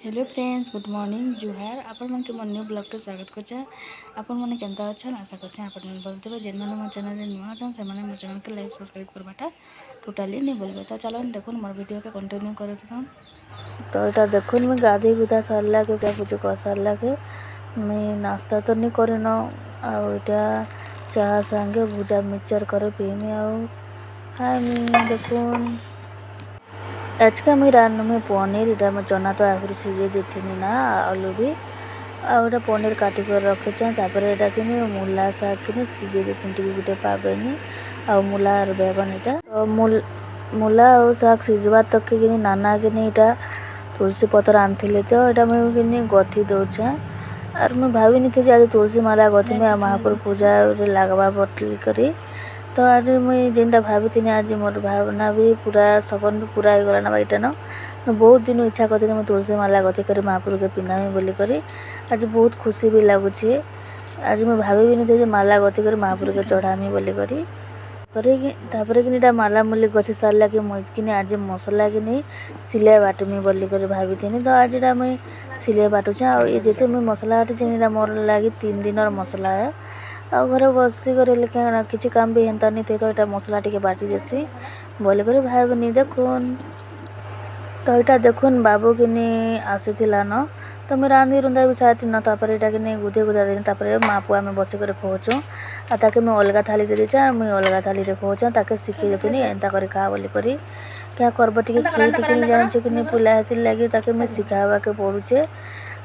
Hello friends, good morning जुहार। आपण मन के न्यू ब्लॉग के स्वागत करछे। आपण मन केनता अछन आशा करछे आपण मन बोलते जेन मन मो चैनल रे नुआ छन से माने मो चैनल के लाइक सब्सक्राइब करबाटा टोटली नहीं बोलबे। तो चलो देखुन मोर वीडियो के कंटिन्यू करत हन। तो एटा देखुन मैं गाधी गुदा सरला के क्या कुछ क सरला के मैं नाश्ता तो नहीं करन आ एटा चाह संगे भुजा मिक्सचर करे पीनी आ हाय मी देखुन आज का मैं रान में पनीर इटा मैं चना तो आगुरी सिझे देथिनी ना आलू भी आउटा पनीर काटी कर रखे तापर एटा कि मूला साग कि सिझे देसिन टिके गुटे पाबेनी आ मूला और बैगन इटा तो मूला और साग सिझवा तक कि नाना कि इटा तुलसी पत्र आनथिले तो एटा मैं कि गथी दउछे और मैं भाभी नहीं थी आज तुलसी माला गथी में महापुर पूजा रे लागबा बटली करी। तो आज मुई जेनटा भाभी आज मोर भावना भी पूरा सपन भी पूरा हो गला ना ना मैं बहुत दिन इच्छा करती मैं तुलसी माला गति कर महापुर के पिंधामी बोली करी आज बहुत खुशी भी लगुच। आज मैं भाभी भी नहीं थी माला गति कर महापुर के चढ़ामी बोली करी कि माला मुली गति सारा कि मुझे आज मसला कि नहीं सिलाई बाटमी बोली कर भाभी थी। तो आज मुई सिलाई बाटुचे आ ये मुई मसला बाटी मोर लगी 3 दिन मसला है आ घर बसी कर किसी काम भी हेन्ता नहीं थे तो यहाँ मसला टी बाटी देसी बोल कर भाई देखुन। तो यहाँ देखुन बाबू कि आसीला न तो मैं रांधि रुंधा भी साथी न तापर यहाँ कि गुधे गुधा देनी तापर माँ पुआ में बसिक खोचु आ ताके मैं अलगा थाली दे दीचे मुई अलगा थाली रे खोचा ताके शिखे देतुनी एंता कर खा बोली करी क्या करब टी खीर टी नहीं जानचे कि नहीं पिला हेती लगी ताके मैं शिखावा के पड़ुचे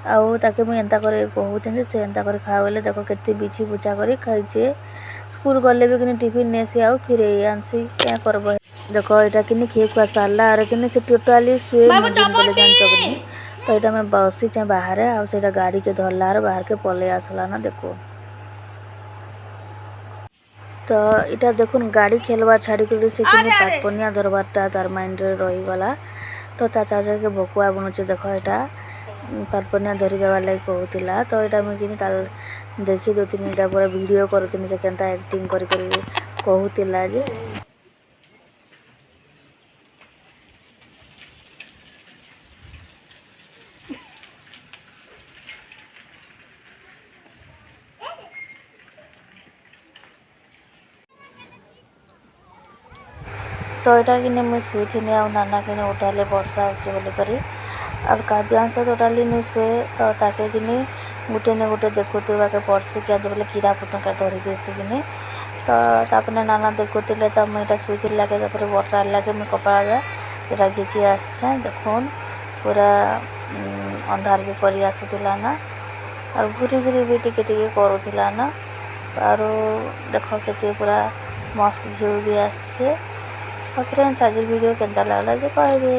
आउ ताके मुई एंता कर कहूँ से एंता कर खा बोले देखो केते बिछी बुछा कर खाइचे स्कूल गले भी कि टिफिन नेसी आउ फिर आनसी क्या करब देखो यहाँ कि खे खुआ सारा और कि से टोटाली शुए बोले जान चकनी। तो यहाँ मैं बसी चे बाहर आ गाड़ी के धरला बाहर के पलि आसला ना देखो। तो इटा देखुन गाड़ी खेलवा छाड़ी कर से कि पातपनिया धरबारटा तार माइंड रे रही गला। तो ता चाचा के भकुआ बुनुचे देखो यहाँ पातपनिया धरी देवा लगी कहूला। तो यहाँ मुझे कि देखी दूसरी यहाँ पूरा वीडियो करूनी से केनता एक्टिंग कर कहूला जे तो यहाँ कि मुझे शुई आ नाना कि उठाले वर्षा होचे बोली करी और काव्यांश तो टोटाली नहीं शुए तो ताके कि गुटे न गुटे देखुवा के पड़सी क्या बोले कीड़ा पुतंगा धरी देसी कि तो नाना देखुले तो मुझे शुई लगे वर्षा लगे मुझे कपड़ा यहाँ घिची आसे देखुन पूरा अंधार भी कर आसूला ना और घूरी घूरी भी टिके करूला ना और देख के पूरा मस्त व्यू भी आसे। फ्रेंड्स आज वीडियो केनता लागला जे कहबे।